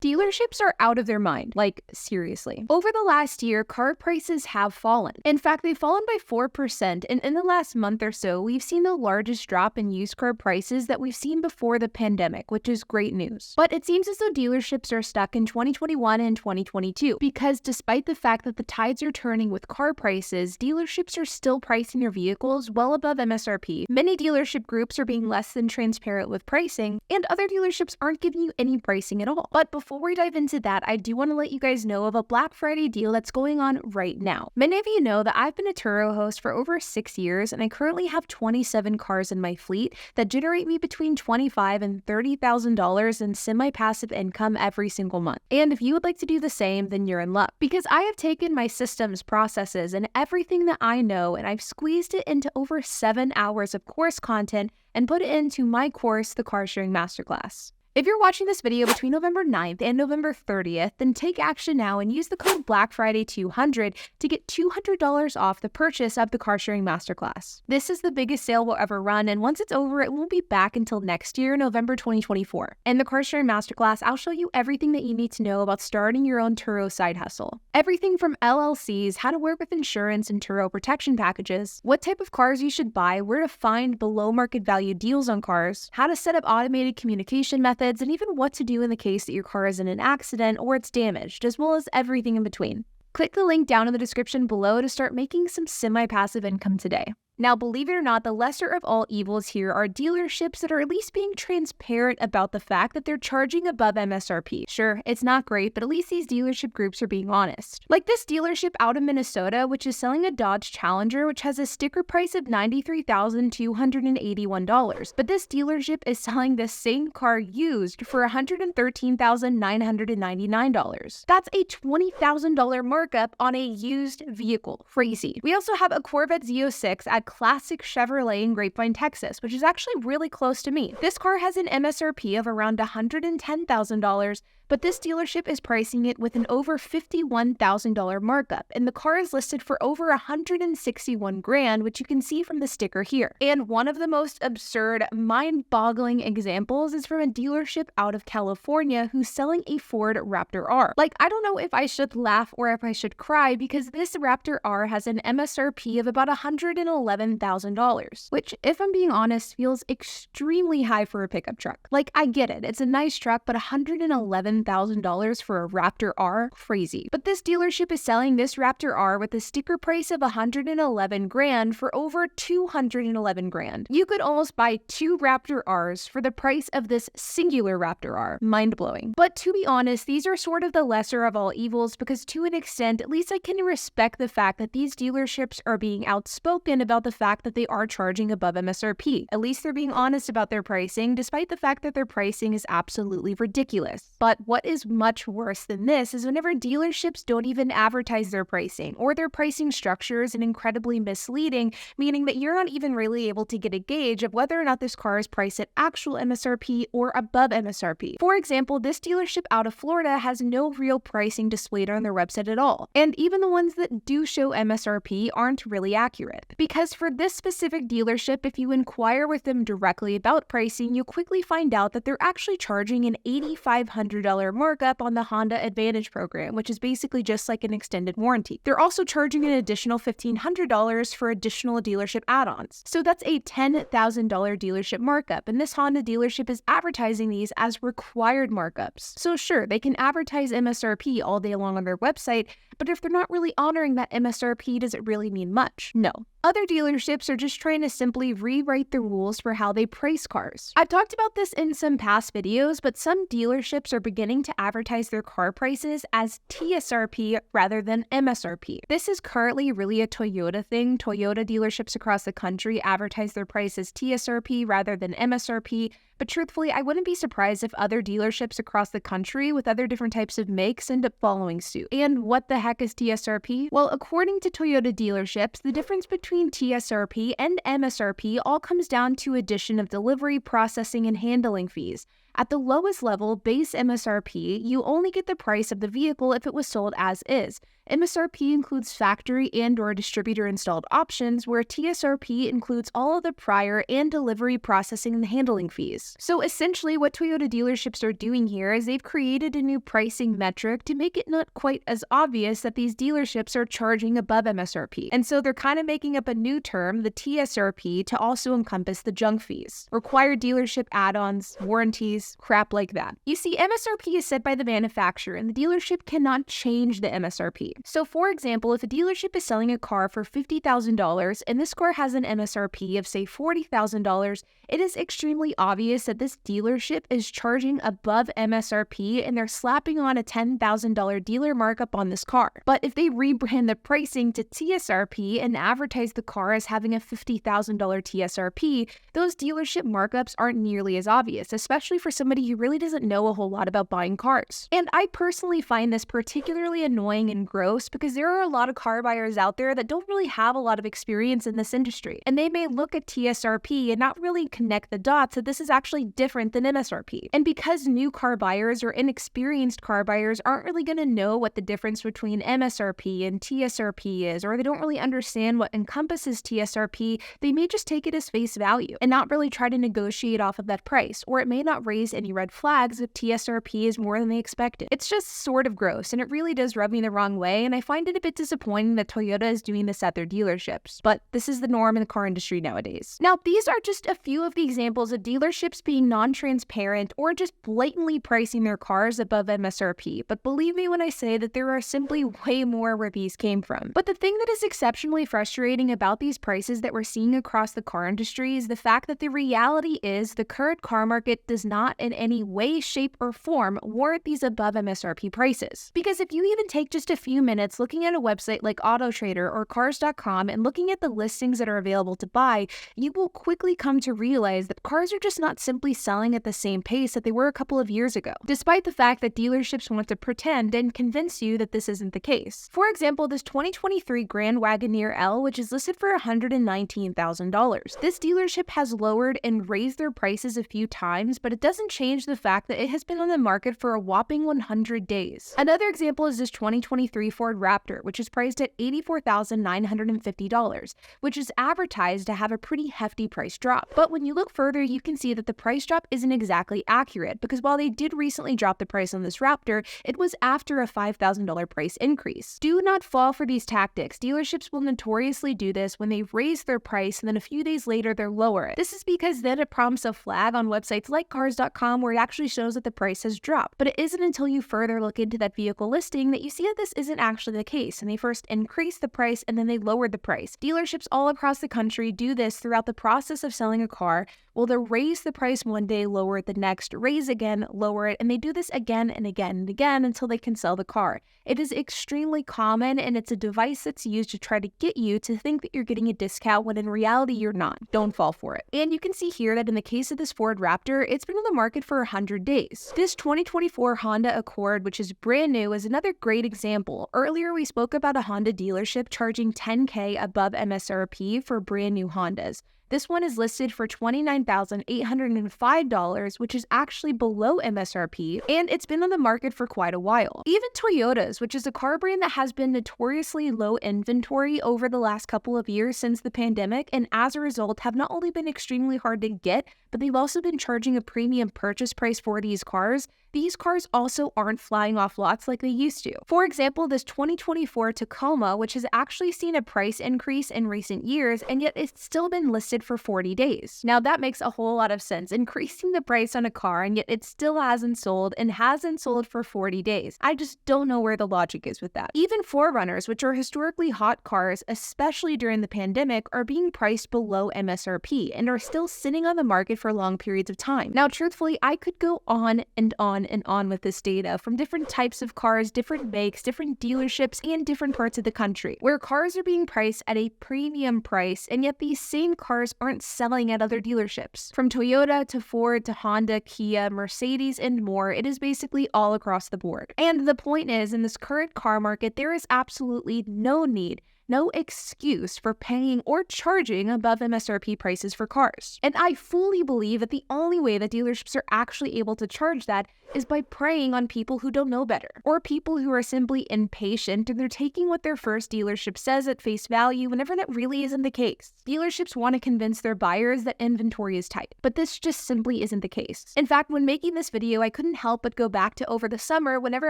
Dealerships are out of their mind, like seriously. Over the last year, car prices have fallen. In fact, they've fallen by 4%, and in the last month or so, we've seen the largest drop in used car prices that we've seen before the pandemic, which is great news. But it seems as though dealerships are stuck in 2021 and 2022, because despite the fact that the tides are turning with car prices, dealerships are still pricing their vehicles well above MSRP. Many dealership groups are being less than transparent with pricing, and other dealerships aren't giving you any pricing at all. But before we dive into that, I do want to let you guys know of a Black Friday deal that's going on right now. Many of you know that I've been a Turo host for over 6 years, and I currently have 27 cars in my fleet that generate me between $25,000 and $30,000 in semi-passive income every single month. And if you would like to do the same, then you're in luck. Because I have taken my systems, processes, and everything that I know, and I've squeezed it into over 7 hours of course content and put it into my course, the Car Sharing Masterclass. If you're watching this video between November 9th and November 30th, then take action now and use the code BLACKFRIDAY200 to get $200 off the purchase of the Car Sharing Masterclass. This is the biggest sale we'll ever run, and once it's over, it won't be back until next year, November 2024. In the Car Sharing Masterclass, I'll show you everything that you need to know about starting your own Turo side hustle. Everything from LLCs, how to work with insurance and Turo protection packages, what type of cars you should buy, where to find below market value deals on cars, how to set up automated communication methods, and even what to do in the case that your car is in an accident or it's damaged, as well as everything in between. Click the link down in the description below to start making some semi-passive income today. Now, believe it or not, the lesser of all evils here are dealerships that are at least being transparent about the fact that they're charging above MSRP. Sure, it's not great, but at least these dealership groups are being honest. Like this dealership out of Minnesota, which is selling a Dodge Challenger, which has a sticker price of $93,281. But this dealership is selling this same car used for $113,999. That's a $20,000 markup on a used vehicle. Crazy. We also have a Corvette Z06 at classic Chevrolet in Grapevine, Texas, which is actually really close to me. This car has an MSRP of around $110,000, but this dealership is pricing it with an over $51,000 markup, and the car is listed for over $161,000, which you can see from the sticker here. And one of the most absurd, mind-boggling examples is from a dealership out of California who's selling a Ford Raptor R. Like, I don't know if I should laugh or if I should cry, because this Raptor R has an MSRP of about $111,000, which, if I'm being honest, feels extremely high for a pickup truck. Like, I get it, it's a nice truck, but $111,000 for a Raptor R? Crazy. But this dealership is selling this Raptor R with a sticker price of $111,000 for over $211,000. You could almost buy 2 Raptor Rs for the price of this singular Raptor R. Mind-blowing. But to be honest, these are sort of the lesser of all evils, because to an extent, at least I can respect the fact that these dealerships are being outspoken about the fact that they are charging above MSRP. At least they're being honest about their pricing, despite the fact that their pricing is absolutely ridiculous. But what is much worse than this is whenever dealerships don't even advertise their pricing, or their pricing structure is incredibly misleading, meaning that you're not even really able to get a gauge of whether or not this car is priced at actual MSRP or above MSRP. For example, this dealership out of Florida has no real pricing displayed on their website at all, and even the ones that do show MSRP aren't really accurate. Because for this specific dealership, if you inquire with them directly about pricing, you'll quickly find out that they're actually charging an $8,500 markup on the Honda Advantage program, which is basically just like an extended warranty. They're also charging an additional $1,500 for additional dealership add-ons. So that's a $10,000 dealership markup, and this Honda dealership is advertising these as required markups. So sure, they can advertise MSRP all day long on their website, but if they're not really honoring that MSRP, does it really mean much? No. Other dealerships are just trying to simply rewrite the rules for how they price cars. I've talked about this in some past videos, but some dealerships are beginning to advertise their car prices as TSRP rather than MSRP. This is currently really a Toyota thing. Toyota dealerships across the country advertise their price as TSRP rather than MSRP, but truthfully, I wouldn't be surprised if other dealerships across the country with other different types of makes end up following suit. And what the heck is TSRP? Well, according to Toyota dealerships, the difference between TSRP and MSRP all comes down to addition of delivery, processing, and handling fees. At the lowest level, base MSRP, you only get the price of the vehicle if it was sold as is. MSRP includes factory and/or distributor installed options, where TSRP includes all of the prior and delivery processing and handling fees. So essentially what Toyota dealerships are doing here is they've created a new pricing metric to make it not quite as obvious that these dealerships are charging above MSRP. And so they're kind of making up a new term, the TSRP, to also encompass the junk fees, required dealership add-ons, warranties, crap like that. You see, MSRP is set by the manufacturer and the dealership cannot change the MSRP. So for example, if a dealership is selling a car for $50,000 and this car has an MSRP of say $40,000, it is extremely obvious that this dealership is charging above MSRP and they're slapping on a $10,000 dealer markup on this car. But if they rebrand the pricing to TSRP and advertise the car as having a $50,000 TSRP, those dealership markups aren't nearly as obvious, especially for somebody who really doesn't know a whole lot about buying cars. And I personally find this particularly annoying and gross because there are a lot of car buyers out there that don't really have a lot of experience in this industry, and they may look at TSRP and not really connect the dots that this is actually different than MSRP. And because new car buyers or inexperienced car buyers aren't really going to know what the difference between MSRP and TSRP is, or they don't really understand what encompasses TSRP, they may just take it as face value and not really try to negotiate off of that price, or it may not raise any red flags if TSRP is more than they expected. It's just sort of gross, and it really does rub me the wrong way, and I find it a bit disappointing that Toyota is doing this at their dealerships, but this is the norm in the car industry nowadays. Now, these are just a few of the examples of dealerships being non-transparent or just blatantly pricing their cars above MSRP, but believe me when I say that there are simply way more where these came from. But the thing that is exceptionally frustrating about these prices that we're seeing across the car industry is the fact that the reality is the current car market does not in any way, shape, or form warrant these above MSRP prices. Because if you even take just a few minutes looking at a website like AutoTrader or Cars.com and looking at the listings that are available to buy, you will quickly come to realize that cars are just not simply selling at the same pace that they were a couple of years ago, despite the fact that dealerships want to pretend and convince you that this isn't the case. For example, this 2023 Grand Wagoneer L, which is listed for $119,000. This dealership has lowered and raised their prices a few times, but it doesn't change the fact that it has been on the market for a whopping 100 days. Another example is this 2023 Ford Raptor, which is priced at $84,950, which is advertised to have a pretty hefty price drop. But when you look further, you can see that the price drop isn't exactly accurate, because while they did recently drop the price on this Raptor, it was after a $5,000 price increase. Do not fall for these tactics. Dealerships will notoriously do this when they raise their price and then a few days later they'll lower it. This is because then it prompts a flag on websites like Cars.com where it actually shows that the price has dropped. But it isn't until you further look into that vehicle listing that you see that this isn't actually the case, and they first increased the price and then they lowered the price. Dealerships all across the country do this throughout the process of selling a car. Well, they'll raise the price one day, lower it the next, raise again, lower it, and they do this again and again and again until they can sell the car. It is extremely common, and it's a device that's used to try to get you to think that you're getting a discount when in reality you're not. Don't fall for it. And you can see here that in the case of this Ford Raptor, it's been on the market for 100 days. This 2024 Honda Accord, which is brand new, is another great example. Earlier, we spoke about a Honda dealership charging $10,000 above MSRP for brand new Hondas. This one is listed for $29,805, which is actually below MSRP, and it's been on the market for quite a while. Even Toyota's, which is a car brand that has been notoriously low inventory over the last couple of years since the pandemic, and as a result have not only been extremely hard to get, but they've also been charging a premium purchase price for these cars. These cars also aren't flying off lots like they used to. For example, this 2024 Tacoma, which has actually seen a price increase in recent years, and yet it's still been listed for 40 days. Now that makes a whole lot of sense, increasing the price on a car, and yet it still hasn't sold and hasn't sold for 40 days. I just don't know where the logic is with that. Even 4Runners, which are historically hot cars, especially during the pandemic, are being priced below MSRP and are still sitting on the market for long periods of time. Now, truthfully, I could go on and on with this data from different types of cars, different makes, different dealerships, and different parts of the country, where cars are being priced at a premium price, and yet these same cars aren't selling at other dealerships. From Toyota to Ford to Honda, Kia, Mercedes, and more, it is basically all across the board. And the point is, in this current car market, there is absolutely no need no excuse for paying or charging above MSRP prices for cars. And I fully believe that the only way that dealerships are actually able to charge that is by preying on people who don't know better, or people who are simply impatient and they're taking what their first dealership says at face value whenever that really isn't the case. Dealerships want to convince their buyers that inventory is tight, but this just simply isn't the case. In fact, when making this video, I couldn't help but go back to over the summer whenever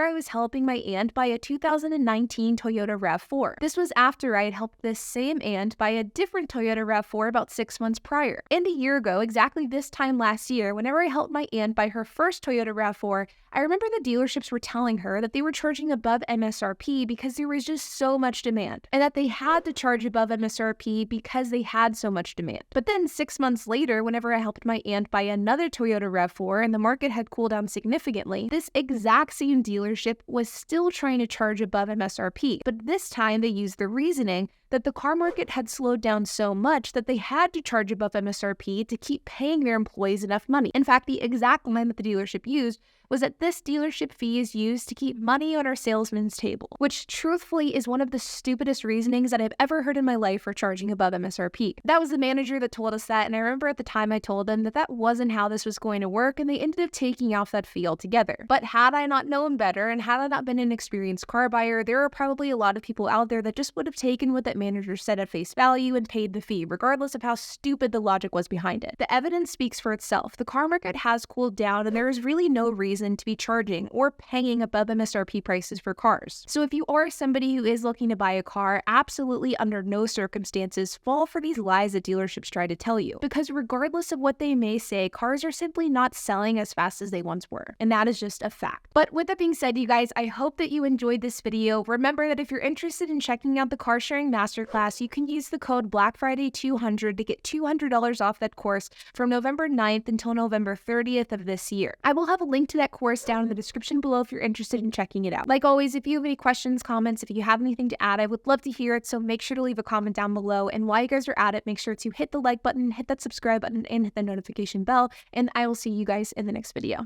I was helping my aunt buy a 2019 Toyota RAV4. This was after I had helped this same aunt buy a different Toyota RAV4 about 6 months prior. And a year ago, exactly this time last year, whenever I helped my aunt buy her first Toyota RAV4, I remember the dealerships were telling her that they were charging above MSRP because there was just so much demand, and that they had to charge above MSRP because they had so much demand. But then 6 months later, whenever I helped my aunt buy another Toyota RAV4 and the market had cooled down significantly, this exact same dealership was still trying to charge above MSRP. But this time they used the reasoning that the car market had slowed down so much that they had to charge above MSRP to keep paying their employees enough money. In fact, the exact line that the dealership used was that this dealership fee is used to keep money on our salesman's table, which truthfully is one of the stupidest reasonings that I've ever heard in my life for charging above MSRP. That was the manager that told us that, and I remember at the time I told them that that wasn't how this was going to work, and they ended up taking off that fee altogether. But had I not known better, and had I not been an experienced car buyer, there are probably a lot of people out there that just would have taken what that manager said at face value and paid the fee, regardless of how stupid the logic was behind it. The evidence speaks for itself. The car market has cooled down, and there is really no reason to be charging or paying above MSRP prices for cars. So if you are somebody who is looking to buy a car, absolutely under no circumstances fall for these lies that dealerships try to tell you. Because regardless of what they may say, cars are simply not selling as fast as they once were. And that is just a fact. But with that being said, you guys, I hope that you enjoyed this video. Remember that if you're interested in checking out the car sharing masterclass, you can use the code BlackFriday200 to get $200 off that course from November 9th until November 30th of this year. I will have a link to that course down in the description below if you're interested in checking it out. Like always, if you have any questions, comments, if you have anything to add, I would love to hear it, so make sure to leave a comment down below. And while you guys are at it, make sure to hit the like button, hit that subscribe button, and hit the notification bell, and I will see you guys in the next video.